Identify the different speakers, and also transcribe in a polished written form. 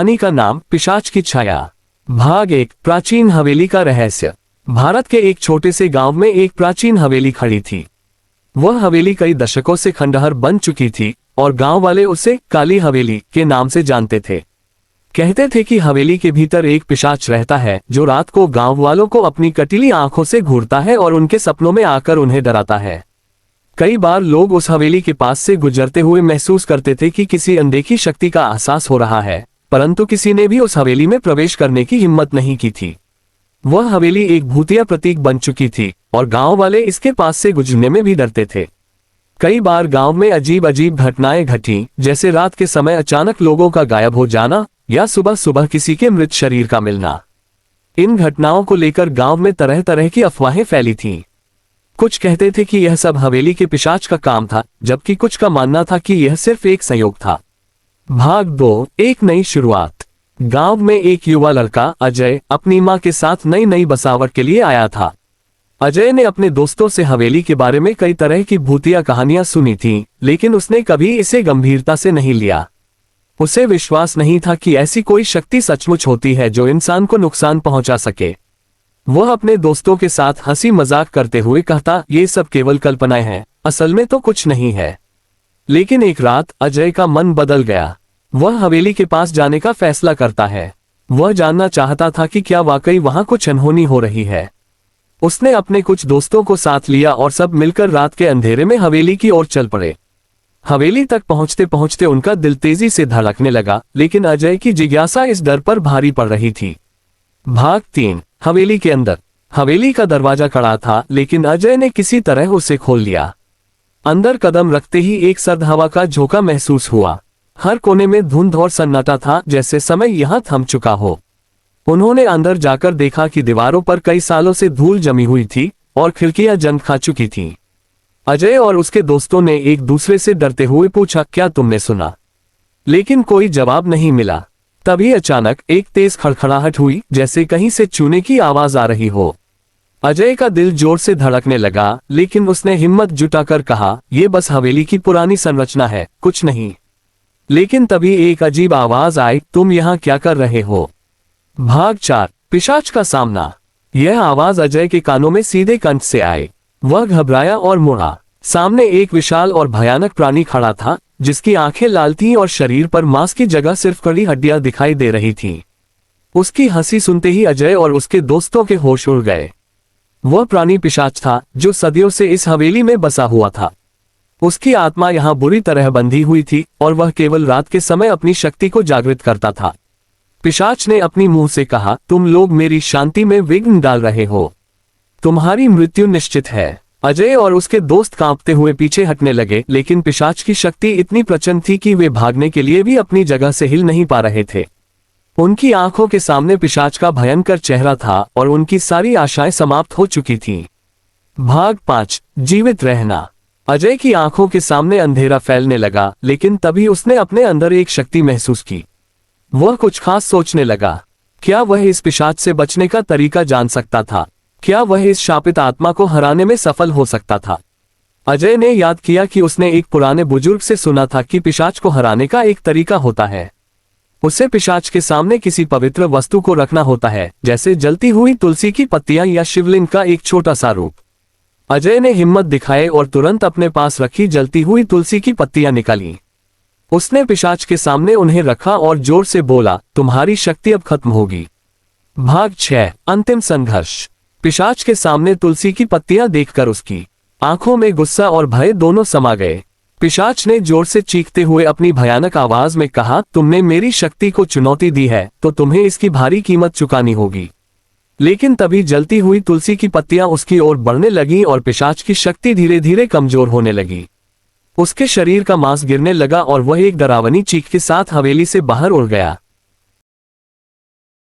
Speaker 1: कहानी का नाम पिशाच की छाया। भाग 1। प्राचीन हवेली का रहस्य। भारत के एक छोटे से गांव में एक प्राचीन हवेली खड़ी थी। वह हवेली कई दशकों से खंडहर बन चुकी थी और गांव वाले उसे काली हवेली के नाम से जानते थे। कहते थे कि हवेली के भीतर एक पिशाच रहता है जो रात को गांव वालों को अपनी कटीली आंखों से घूरता है और उनके सपनों में आकर उन्हें डराता है। कई बार लोग उस हवेली के पास से गुजरते हुए महसूस करते थे कि किसी अनदेखी शक्ति का एहसास हो रहा है, परंतु किसी ने भी उस हवेली में प्रवेश करने की हिम्मत नहीं की थी। वह हवेली एक भूतिया प्रतीक बन चुकी थी और गांव वाले इसके पास से गुजरने में भी डरते थे। कई बार गांव में अजीब अजीब घटनाएं घटी, जैसे रात के समय अचानक लोगों का गायब हो जाना या सुबह सुबह किसी के मृत शरीर का मिलना। इन घटनाओं को लेकर गांव में तरह तरह की अफवाहें फैली थीं। कुछ कहते थे कि यह सब हवेली के पिशाच का काम था, जबकि कुछ का मानना था कि यह सिर्फ एक संयोग था। भाग 2। एक नई शुरुआत। गांव में एक युवा लड़का अजय अपनी मां के साथ नई बसावट के लिए आया था। अजय ने अपने दोस्तों से हवेली के बारे में कई तरह की भूतिया कहानियां सुनी थीं, लेकिन उसने कभी इसे गंभीरता से नहीं लिया। उसे विश्वास नहीं था कि ऐसी कोई शक्ति सचमुच होती है जो इंसान को नुकसान पहुंचा सके। वह अपने दोस्तों के साथ हंसी मजाक करते हुए कहता, ये सब केवल कल्पनाएं हैं, असल में तो कुछ नहीं है। लेकिन एक रात अजय का मन बदल गया। वह हवेली के पास जाने का फैसला करता है। वह जानना चाहता था कि क्या वाकई वहां कुछ अनहोनी हो रही है। उसने अपने कुछ दोस्तों को साथ लिया और सब मिलकर रात के अंधेरे में हवेली की ओर चल पड़े। हवेली तक पहुंचते पहुंचते उनका दिल तेजी से धड़कने लगा, लेकिन अजय की जिज्ञासा इस डर पर भारी पड़ रही थी। भाग 3। हवेली के अंदर। हवेली का दरवाजा कड़ा था, लेकिन अजय ने किसी तरह उसे खोल लिया। अंदर कदम रखते ही एक सर्द हवा का झोंका महसूस हुआ। हर कोने में धुंध और सन्नाटा था, जैसे समय यहां थम चुका हो। उन्होंने अंदर जाकर देखा कि दीवारों पर कई सालों से धूल जमी हुई थी और खिड़कियां जंग खा चुकी थीं। अजय और उसके दोस्तों ने एक दूसरे से डरते हुए पूछा, क्या तुमने सुना? लेकिन कोई जवाब नहीं मिला। तभी अचानक एक तेज खड़खड़ाहट हुई, जैसे कहीं से चूने की आवाज आ रही हो। अजय का दिल जोर से धड़कने लगा, लेकिन उसने हिम्मत जुटाकर कहा, यह बस हवेली की पुरानी संरचना है, कुछ नहीं। लेकिन तभी एक अजीब आवाज आई, तुम यहाँ क्या कर रहे हो? भाग 4। पिशाच का सामना। यह आवाज अजय के कानों में सीधे कंठ से आई। वह घबराया और मुड़ा। सामने एक विशाल और भयानक प्राणी खड़ा था, जिसकी आंखें लाल थीं और शरीर पर मांस की जगह सिर्फ कड़ी हड्डियां दिखाई दे रही थीं। उसकी हंसी सुनते ही अजय और उसके दोस्तों के होश उड़ गए। वह प्राणी पिशाच था जो सदियों से इस हवेली में बसा हुआ था। उसकी आत्मा यहाँ बुरी तरह बंधी हुई थी और वह केवल रात के समय अपनी शक्ति को जागृत करता था। पिशाच ने अपनी मुंह से कहा, तुम लोग मेरी शांति में विघ्न डाल रहे हो। तुम्हारी मृत्यु निश्चित है। अजय और उसके दोस्त कांपते हुए पीछे हटने लगे, लेकिन पिशाच की शक्ति इतनी प्रचंड थी कि वे भागने के लिए भी अपनी जगह से हिल नहीं पा रहे थे। उनकी आंखों के सामने पिशाच का भयंकर चेहरा था और उनकी सारी आशाएं समाप्त हो चुकी थीं। भाग 5। जीवित रहना। अजय की आंखों के सामने अंधेरा फैलने लगा, लेकिन तभी उसने अपने अंदर एक शक्ति महसूस की। वह कुछ खास सोचने लगा। क्या वह इस पिशाच से बचने का तरीका जान सकता था? क्या वह इस शापित आत्मा को हराने में सफल हो सकता था? अजय ने याद किया कि उसने एक पुराने बुजुर्ग से सुना था कि पिशाच को हराने का एक तरीका होता है। उसे पिशाच के सामने किसी पवित्र वस्तु को रखना होता है, जैसे जलती हुई तुलसी की पत्तियां या शिवलिंग का एक छोटा सा रूप। अजय ने हिम्मत दिखाई और तुरंत अपने पास रखी जलती हुई तुलसी की पत्तियां निकाली। उसने पिशाच के सामने उन्हें रखा और जोर से बोला, तुम्हारी शक्ति अब खत्म होगी। भाग 6। अंतिम संघर्ष। पिशाच के सामने तुलसी की पत्तियां देखकर उसकी आंखों में गुस्सा और भय दोनों समा गए। पिशाच ने जोर से चीखते हुए अपनी भयानक आवाज में कहा, तुमने मेरी शक्ति को चुनौती दी है, तो तुम्हें इसकी भारी कीमत चुकानी होगी। लेकिन तभी जलती हुई तुलसी की पत्तियां उसकी ओर बढ़ने लगीं और पिशाच की शक्ति धीरे धीरे कमजोर होने लगी। उसके शरीर का मांस गिरने लगा और वह एक डरावनी चीख के साथ हवेली से बाहर उड़ गया।